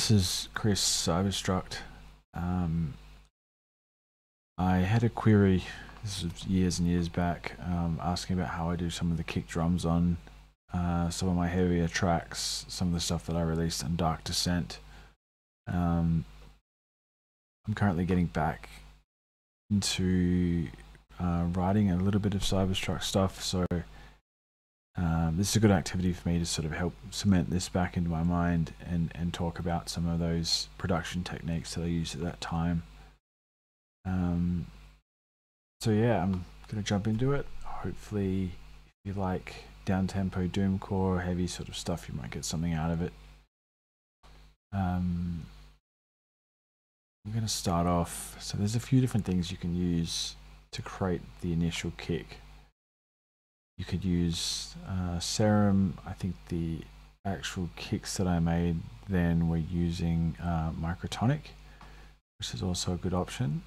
this is Chris Cyberstruct. I had a query, this was years and years back, asking about how I do some of the kick drums on some of my heavier tracks, some of the stuff that I released on Dark Descent. I'm currently getting back into writing a little bit of Cyberstruct stuff, so this is a good activity for me to sort of help cement this back into my mind and talk about some of those production techniques that I used at that time. So yeah, I'm gonna jump into it. Hopefully, if you like down-tempo doomcore, heavy sort of stuff, you might get something out of it. I'm gonna start off. So there's a few different things you can use to create the initial kick. You could use Serum. I think the actual kicks that I made then were using Microtonic, which is also a good option.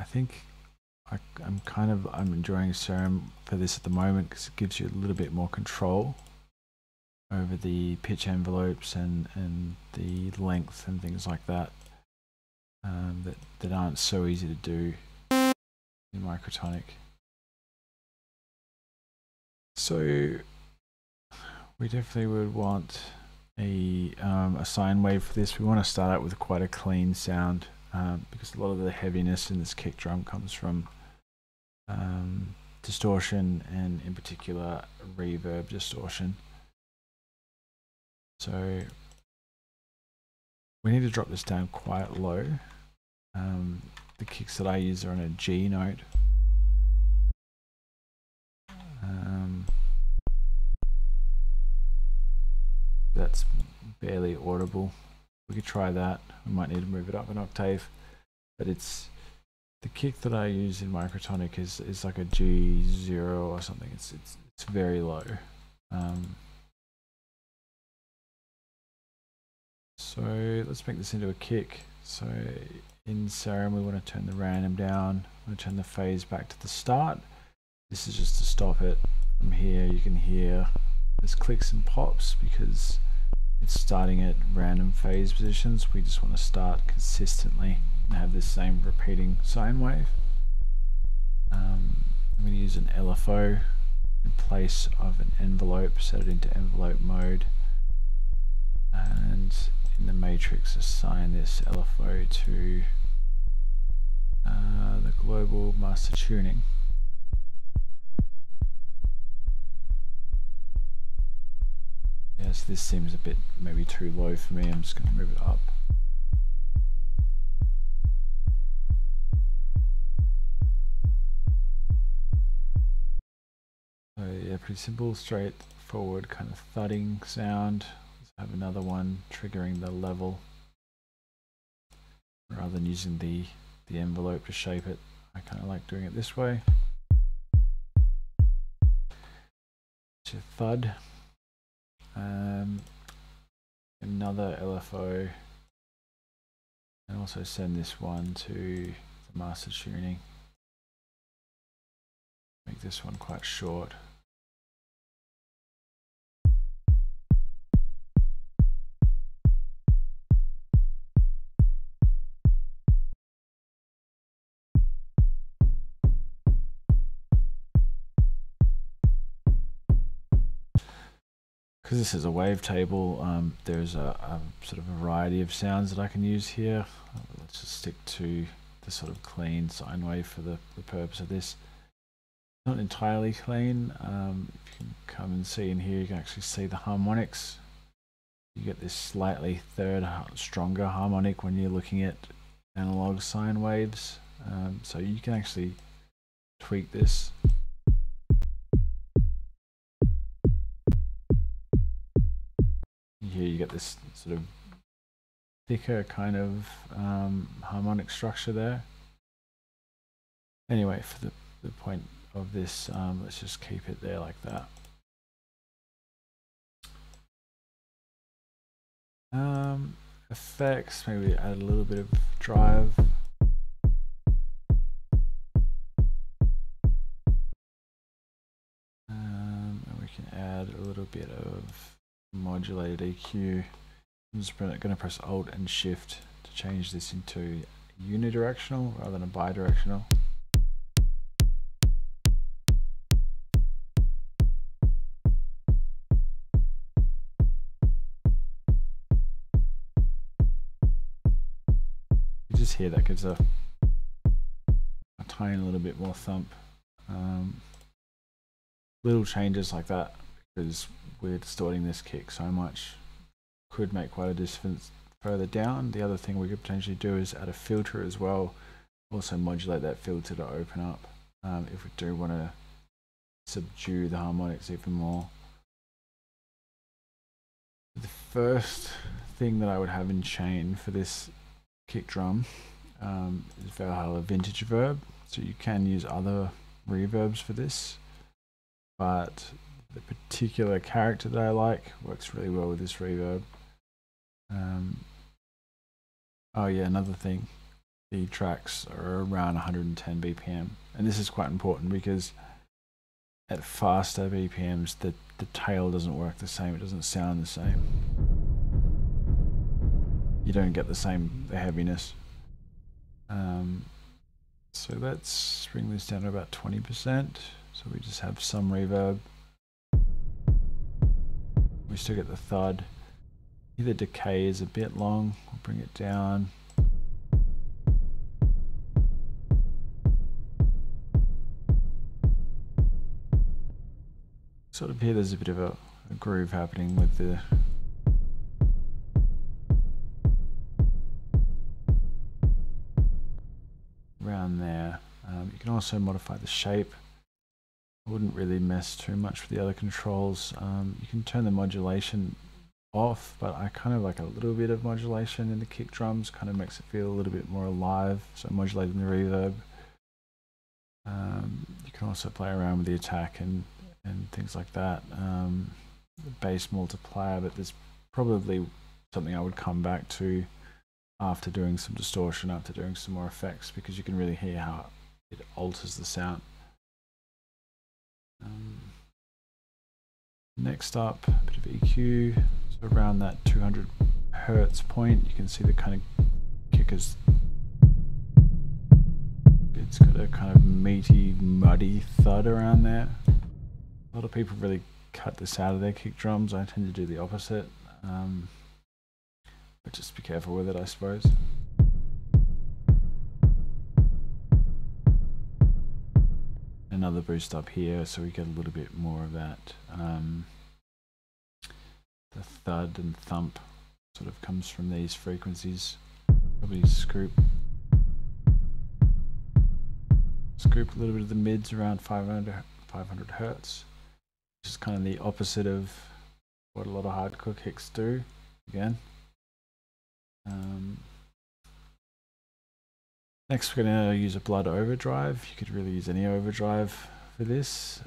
I think I'm enjoying Serum for this at the moment because it gives you a little bit more control over the pitch envelopes and the length and things like that, that aren't so easy to do in Microtonic. So we definitely would want a sine wave for this. We want to start out with quite a clean sound because a lot of the heaviness in this kick drum comes from distortion, and in particular reverb distortion. So we need to drop this down quite low. The kicks that I use are on a G note. That's barely audible. We could try that. We might need to move it up an octave, but it's the kick that I use in Microtonic is like a G0 or something. It's very low. So let's make this into a kick. So in Serum, we want to turn the random down. We want to turn the phase back to the start. This is just to stop it. From here, you can hear there's clicks and pops because it's starting at random phase positions. We just want to start consistently and have this same repeating sine wave. I'm going to use an LFO in place of an envelope, set it into envelope mode, and in the matrix assign this LFO to the global master tuning. Yes, this seems a bit maybe too low for me. I'm just going to move it up. So yeah, pretty simple, straightforward kind of thudding sound. Let's have another one triggering the level rather than using the envelope to shape it. I kind of like doing it this way. It's a thud. Another LFO, and also send this one to the master tuning. Make this one quite short. Because this is a wavetable, there's a sort of variety of sounds that I can use here. Let's just stick to the sort of clean sine wave for the purpose of this. Not entirely clean. If you can come and see in here, you can actually see the harmonics. You get this slightly stronger harmonic when you're looking at analog sine waves. So you can actually tweak this. Here you get this sort of thicker kind of harmonic structure there. Anyway, for the point of this, let's just keep it there like that. Effects, maybe add a little bit of drive. And we can add a little bit of modulated EQ. I'm just going to press Alt and Shift to change this into unidirectional rather than a bidirectional. You just hear that gives a tiny little bit more thump. Little changes like that, because we're distorting this kick so much, could make quite a difference further down. The other thing we could potentially do is add a filter as well, also modulate that filter to open up if we do want to subdue the harmonics even more. The first thing that I would have in chain for this kick drum is Valhalla Vintage Reverb. So you can use other reverbs for this, but the particular character that I like works really well with this reverb. Oh yeah, another thing, the tracks are around 110 BPM, and this is quite important because at faster BPMs the tail doesn't work the same, it doesn't sound the same. You don't get the heaviness. So let's bring this down to about 20%, so we just have some reverb. We still get the thud. The decay is a bit long, we'll bring it down. Sort of here there's a bit of a groove happening with the around there. You can also modify the shape. I wouldn't really mess too much with the other controls. You can turn the modulation off, but I kind of like a little bit of modulation in the kick drums, kind of makes it feel a little bit more alive, so modulating the reverb. You can also play around with the attack and things like that. The bass multiplier, but there's probably something I would come back to after doing some distortion, after doing some more effects, because you can really hear how it alters the sound. Next up, a bit of EQ, so around that 200 hertz point, you can see the kind of kickers. It's got a kind of meaty, muddy thud around there. A lot of people really cut this out of their kick drums. I tend to do the opposite, but just be careful with it, I suppose. Another boost up here, so we get a little bit more of that. The thud and thump sort of comes from these frequencies. Probably scoop a little bit of the mids around 500 hertz, which is kind of the opposite of what a lot of hardcore kicks do. Again. Next we're going to use a blood overdrive. You could really use any overdrive for this.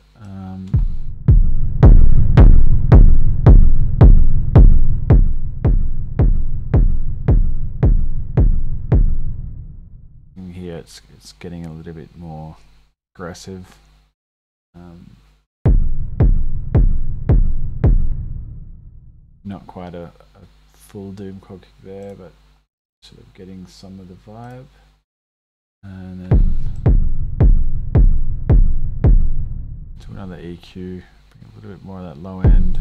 Here it's getting a little bit more aggressive. Not quite a full Doomcore kick there, but sort of getting some of the vibe. And then to another EQ, bring a little bit more of that low end.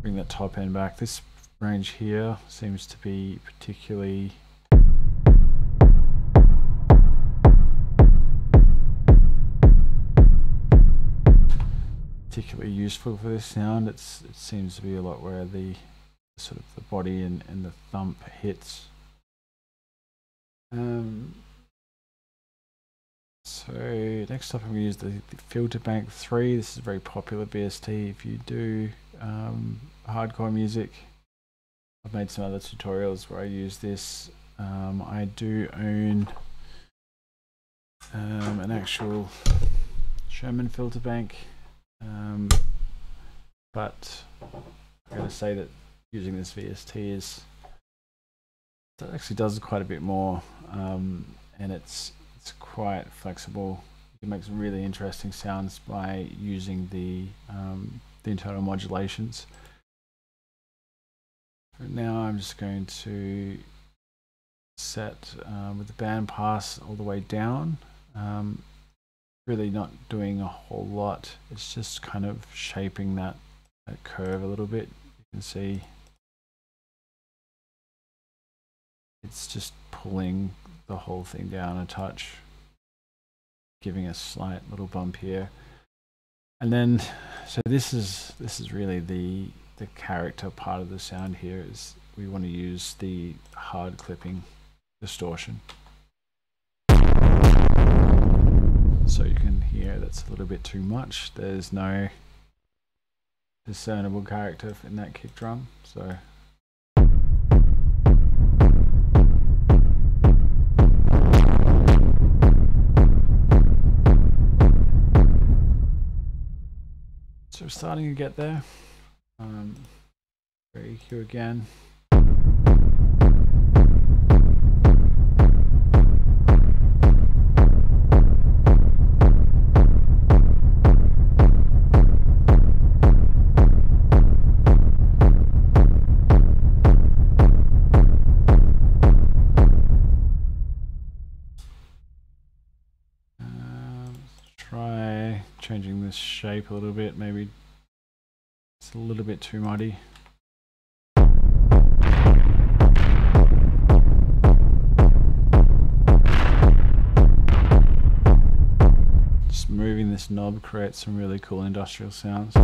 Bring that top end back. This range here seems to be particularly useful for this sound. It seems to be a lot where the sort of the body and the thump hits. So next up I'm going to use the Filter Bank 3. This is a very popular VST if you do hardcore music. I've made some other tutorials where I use this. I do own an actual Sherman filter bank, but I'm going to say that using this VST that actually does quite a bit more. and it's quite flexible. You can make some really interesting sounds by using the internal modulations. For now, I'm just going to set with the band pass all the way down. Really not doing a whole lot. It's just kind of shaping that curve a little bit. You can see it's just pulling the whole thing down a touch, giving a slight little bump here. And then, so this is really the character part of the sound here. Is we want to use the hard clipping distortion. So you can hear that's a little bit too much. There's no discernible character in that kick drum, so we're starting to get there. EQ again. Try changing this shape a little bit. Maybe it's a little bit too muddy. Just moving this knob creates some really cool industrial sounds.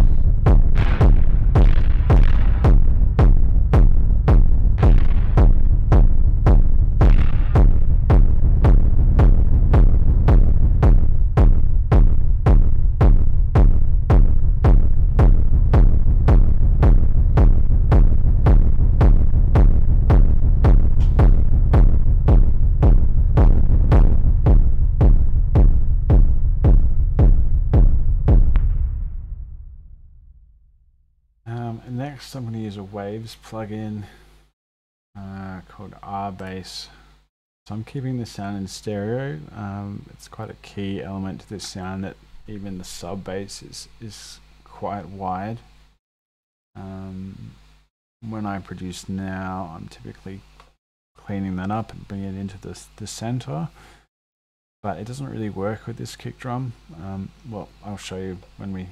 Next, I'm going to use a Waves plugin called R-Bass. So I'm keeping the sound in stereo. It's quite a key element to this sound that even the sub bass is quite wide. When I produce now, I'm typically cleaning that up and bringing it into the center, but it doesn't really work with this kick drum. Well, I'll show you when we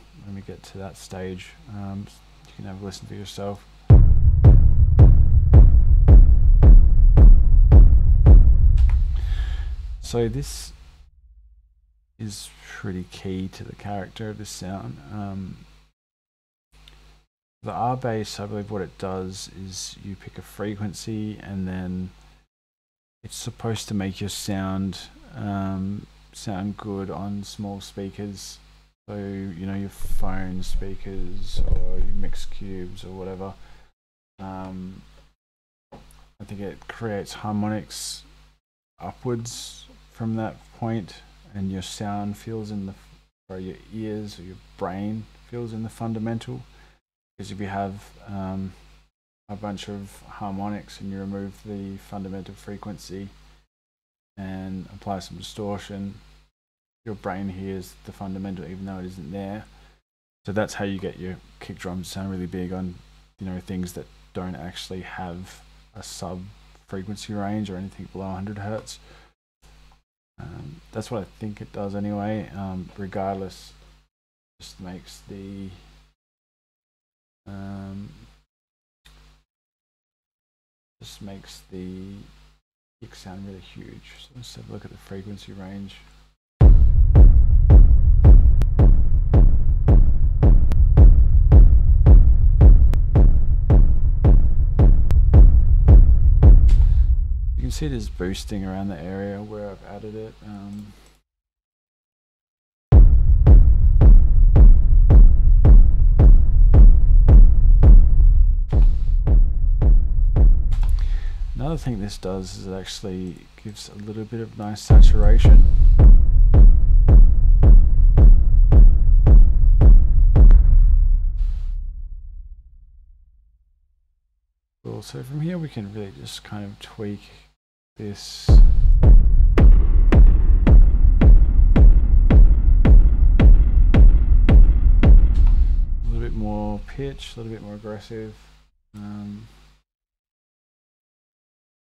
get to that stage. You can have a listen for yourself. So this is pretty key to the character of this sound. The R-Bass, I believe what it does is you pick a frequency and then it's supposed to make your sound sound good on small speakers. So, you know, your phone speakers or your mix cubes or whatever. I think it creates harmonics upwards from that point, and your sound feels in the, or your ears or your brain feels in the fundamental. Because if you have a bunch of harmonics and you remove the fundamental frequency and apply some distortion, your brain hears the fundamental even though it isn't there. So that's how you get your kick drums to sound really big on, you know, things that don't actually have a sub frequency range or anything below 100 hertz. That's what I think it does anyway. Regardless, just makes the kick sound really huge. So let's have a look at the frequency range. You can see it is boosting around the area where I've added it. Another thing this does is it actually gives a little bit of nice saturation. Cool. So from here we can really just kind of tweak this. pitch, a little bit more aggressive.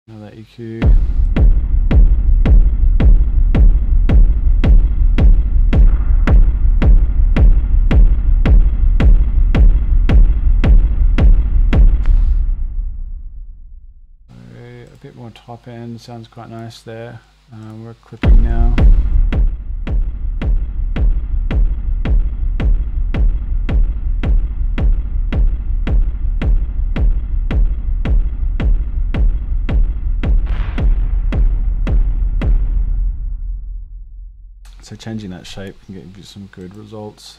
Another EQ. A bit more top end, sounds quite nice there. We're clipping now. So changing that shape can get you some good results.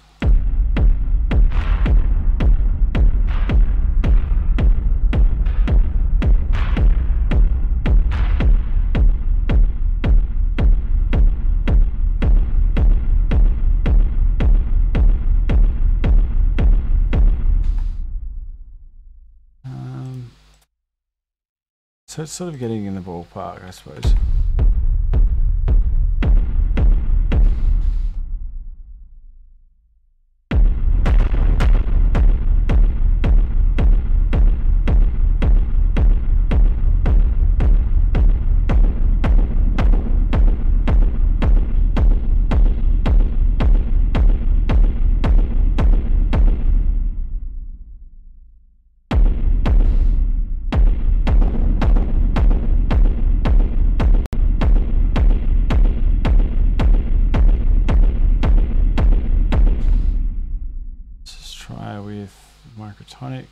So it's sort of getting in the ballpark, I suppose. Microtonic.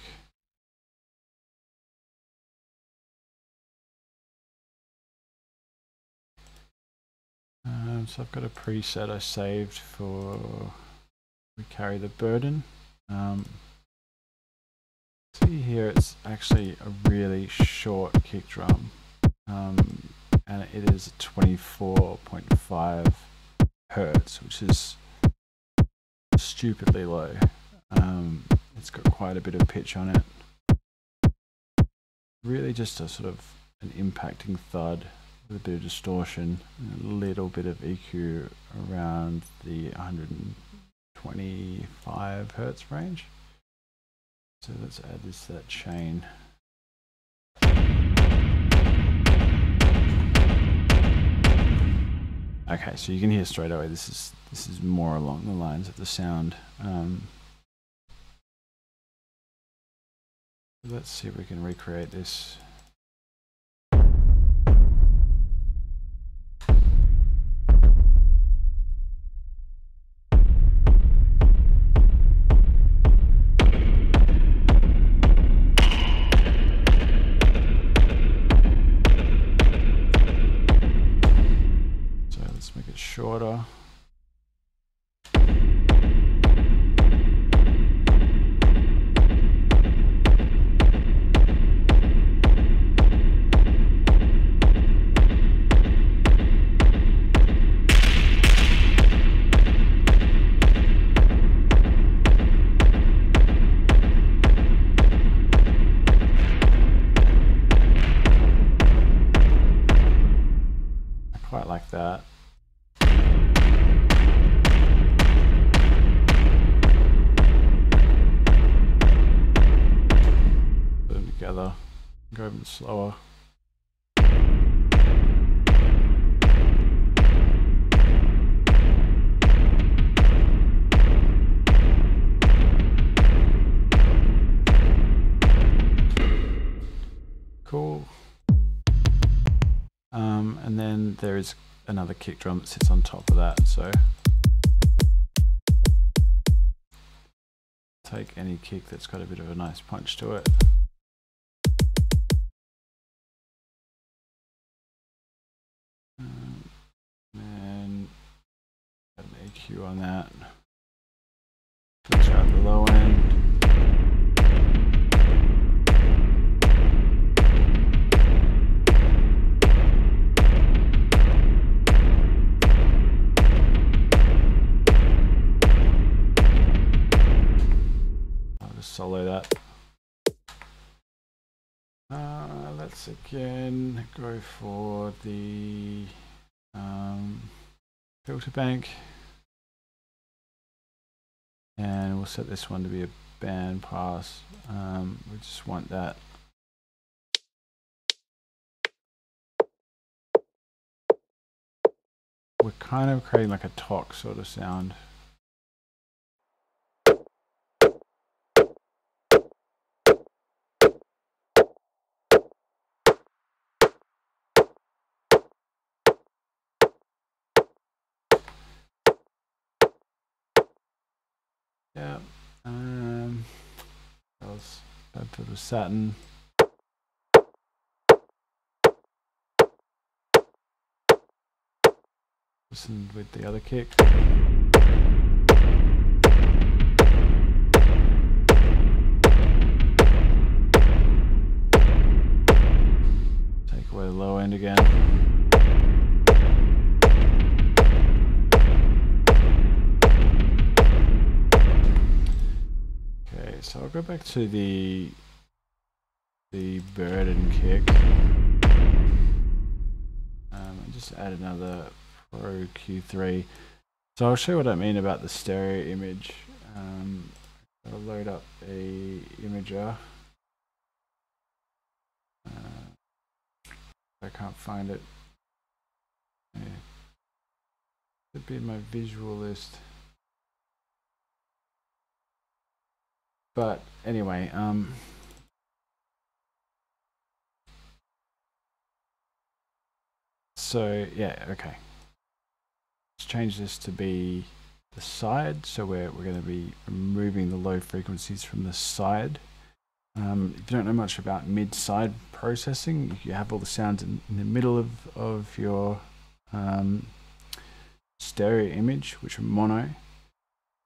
So I've got a preset I saved for We Carry the Burden. See here, it's actually a really short kick drum, and it is 24.5 hertz, which is stupidly low. It's got quite a bit of pitch on it. Really just a sort of an impacting thud with a bit of distortion, and a little bit of EQ around the 125 hertz range. So let's add this to that chain. Okay, so you can hear straight away this is more along the lines of the sound. Let's see if we can recreate this. So let's make it shorter. Quite like that. Put them together, go even slower. Cool. And then there is another kick drum that sits on top of that, so take any kick that's got a bit of a nice punch to it. And add an EQ on that. Filter out the low end. Solo that. Let's again go for the filter bank, and we'll set this one to be a band pass. We just want that. We're kind of creating like a talk sort of sound. Yeah. That was back to the Saturn. Listen with the other kick. Take away the low end again. Okay, so I'll go back to the burden kick. And just add another Pro Q3. So I'll show you what I mean about the stereo image. I'll load up a imager. I can't find it. Yeah. It'd be in my visual list. But anyway, so yeah, okay. Let's change this to be the side. So we're going to be removing the low frequencies from the side. If you don't know much about mid-side processing, you have all the sounds in the middle of your stereo image, which are mono,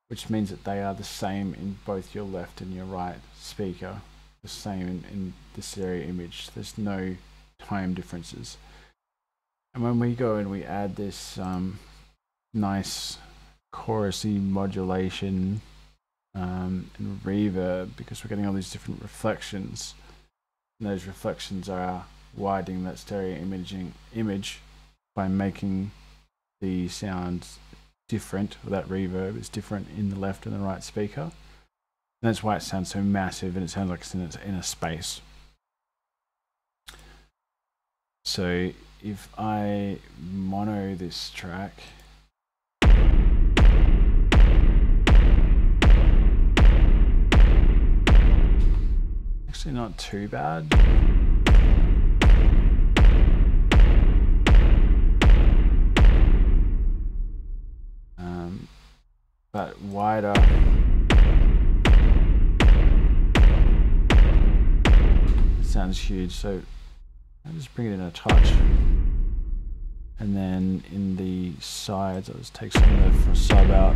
which means that they are the same in both your left and your right speaker, the same in the stereo image. There's no time differences. And when we go and we add this nice chorusy modulation and reverb, because we're getting all these different reflections, and those reflections are widening that stereo image by making the sounds different, or that reverb is different in the left and the right speaker. And that's why it sounds so massive and it sounds like it's in a space. So if I mono this track, actually not too bad. But wider. It sounds huge, so I'll just bring it in a touch. And then in the sides, I'll just take some of the sub out.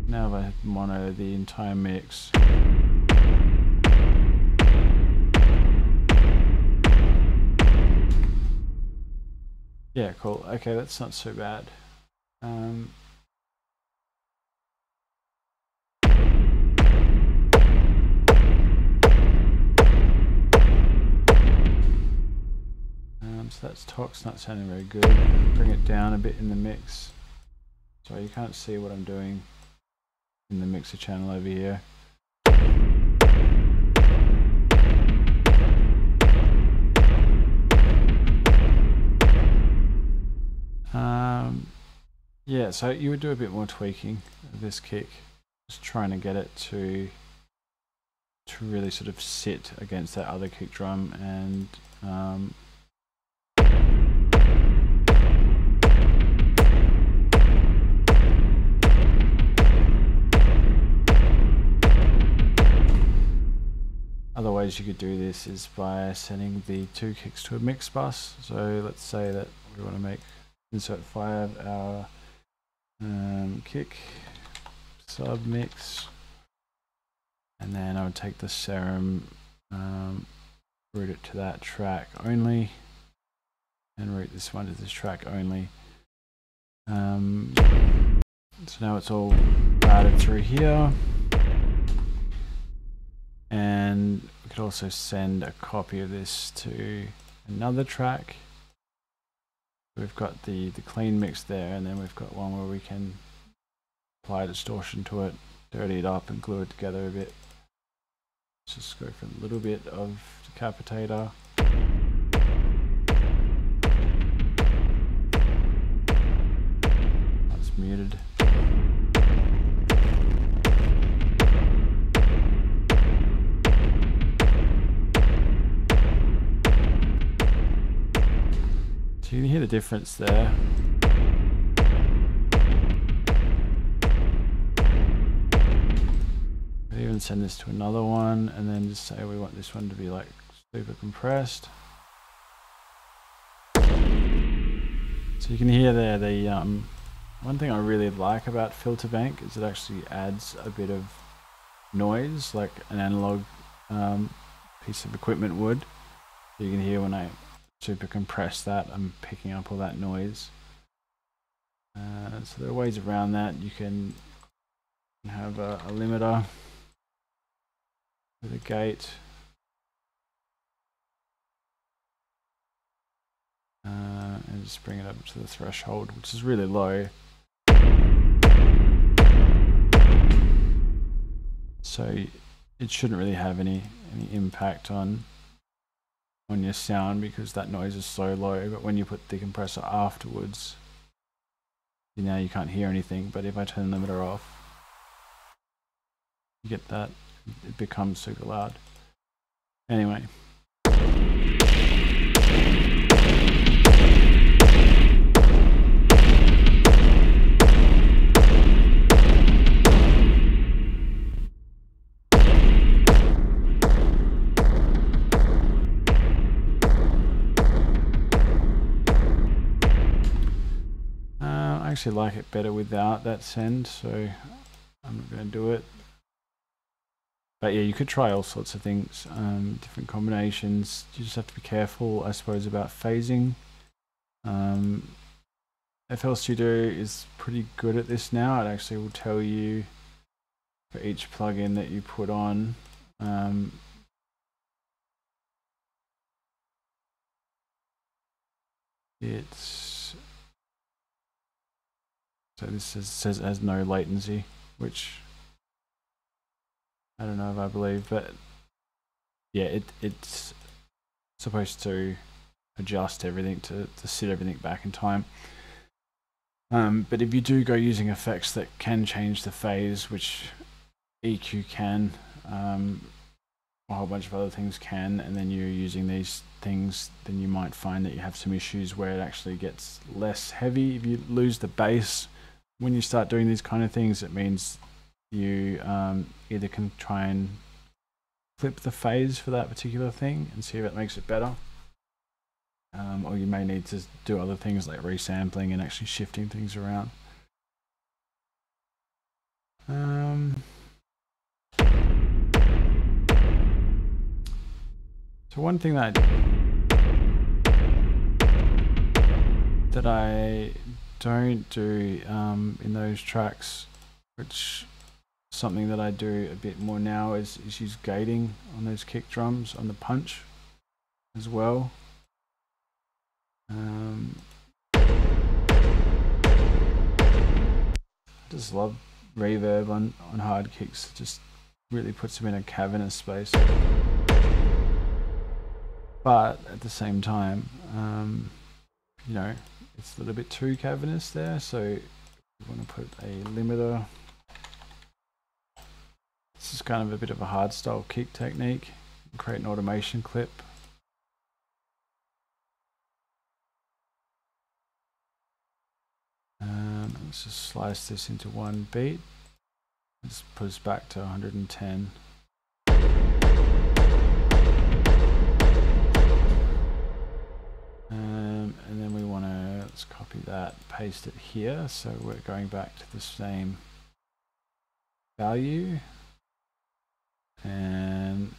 Now if I mono the entire mix. Yeah, cool. Okay, that's not so bad. So that's talk's not sounding very good. Bring it down a bit in the mix. Sorry, you can't see what I'm doing in the mixer channel over here. Yeah, so you would do a bit more tweaking of this kick, just trying to get it to really sort of sit against that other kick drum, and other ways you could do this is by sending the two kicks to a mix bus. So let's say that we want to make insert 5 our kick sub mix, and then I would take the serum, route it to that track only, and route this one to this track only. So now it's all routed through here, and we could also send a copy of this to another track. We've got the clean mix there, and then we've got one where we can apply distortion to it, dirty it up and glue it together a bit. Let's just go for a little bit of decapitator. That's muted. So you can hear the difference there. I'd even send this to another one and then just say we want this one to be like super compressed. So you can hear there the one thing I really like about Filter Bank is it actually adds a bit of noise like an analog piece of equipment would. So you can hear when I super compress that, I'm picking up all that noise. So there are ways around that. You can have a limiter with a gate. And just bring it up to the threshold, which is really low. So it shouldn't really have any impact on your sound because that noise is so low. But when you put the compressor afterwards, now you can't hear anything. But if I turn the limiter off, you get that. It becomes super loud. Anyway. I actually like it better without that send, so I'm not going to do it. But yeah, you could try all sorts of things, different combinations. You just have to be careful, I suppose, about phasing. FL Studio is pretty good at this now. It actually will tell you for each plugin that you put on. So this says it has no latency, which I don't know if I believe, but yeah, it's supposed to adjust everything to sit everything back in time. But if you do go using effects that can change the phase, which EQ can, a whole bunch of other things can, and then you're using these things, then you might find that you have some issues where it actually gets less heavy. If you lose the bass when you start doing these kind of things, it means you either can try and flip the phase for that particular thing and see if it makes it better, or you may need to do other things like resampling and actually shifting things around. So one thing that I don't do in those tracks, which is something that I do a bit more now, is use gating on those kick drums on the punch as well. I just love reverb on hard kicks. It just really puts them in a cavernous space. But at the same time, you know, it's a little bit too cavernous there, so we want to put a limiter. This is kind of a bit of a hard style kick technique. Create an automation clip. Let's just slice this into one beat. Let's put us back to 110. And then we want to, let's copy that, paste it here. So we're going back to the same value. And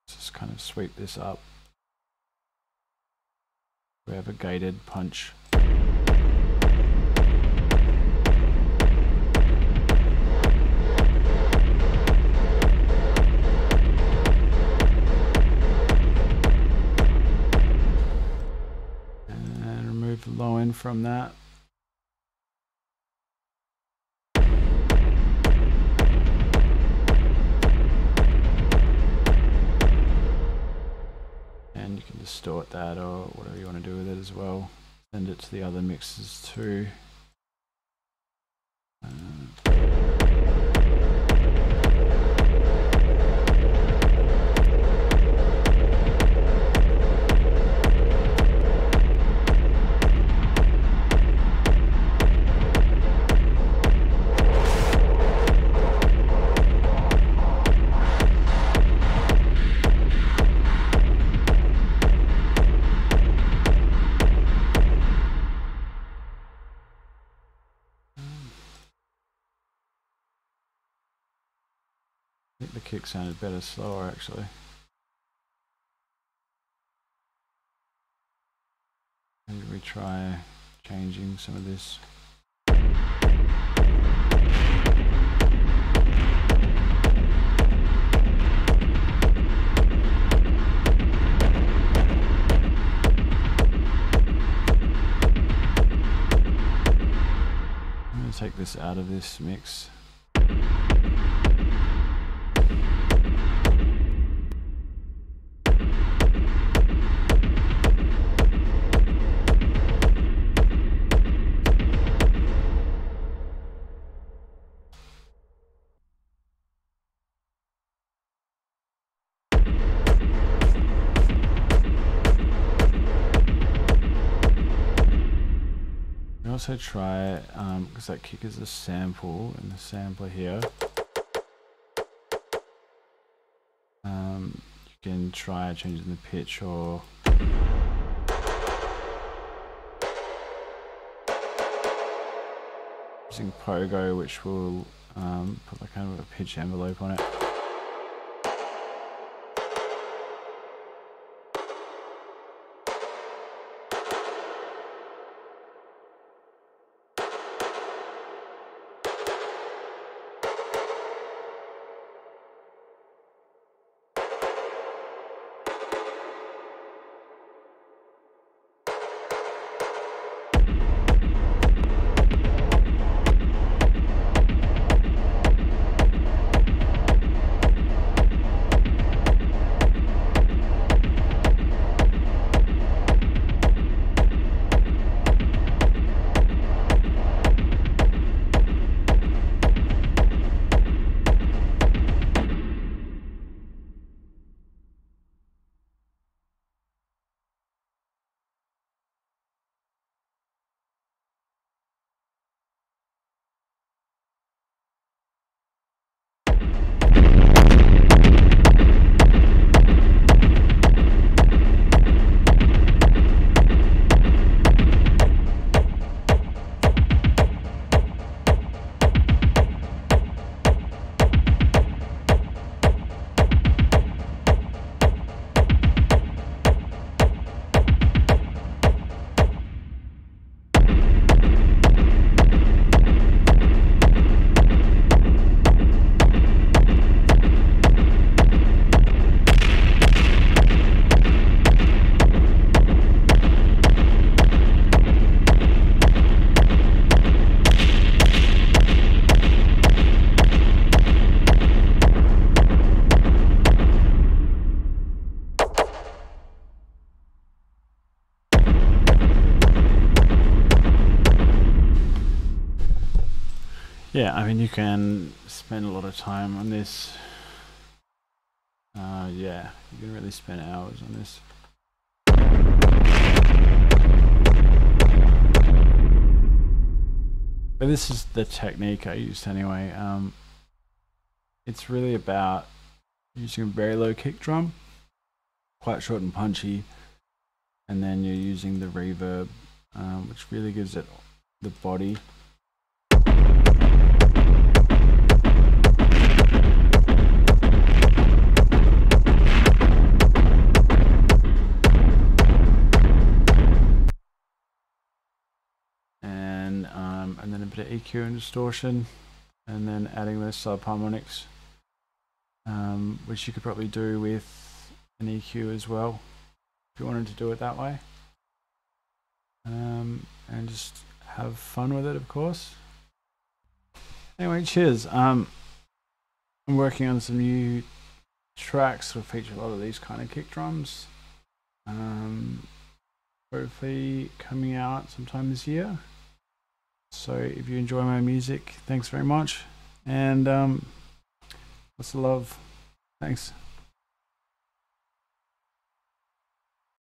just kind of sweep this up. We have a gated punch. And remove the low end from that. distort that or whatever you want to do with it as well. Send it to the other mixes too. I think the kick sounded better slower actually. Maybe we try changing some of this. I'm going to take this out of this mix. Also try, because that kick is a sample in the sampler here, you can try changing the pitch or using pogo, which will put like kind of a pitch envelope on it. Yeah, I mean, you can spend a lot of time on this. Yeah, you can really spend hours on this. But this is the technique I used anyway. It's really about using a very low kick drum, quite short and punchy, and then you're using the reverb, which really gives it the body. And then a bit of EQ and distortion, and then adding those subharmonics, which you could probably do with an EQ as well if you wanted to do it that way, and just have fun with it, of course. Anyway, cheers. I'm working on some new tracks that feature a lot of these kind of kick drums. hopefully coming out sometime this year. So if you enjoy my music, thanks very much, and lots of love. Thanks.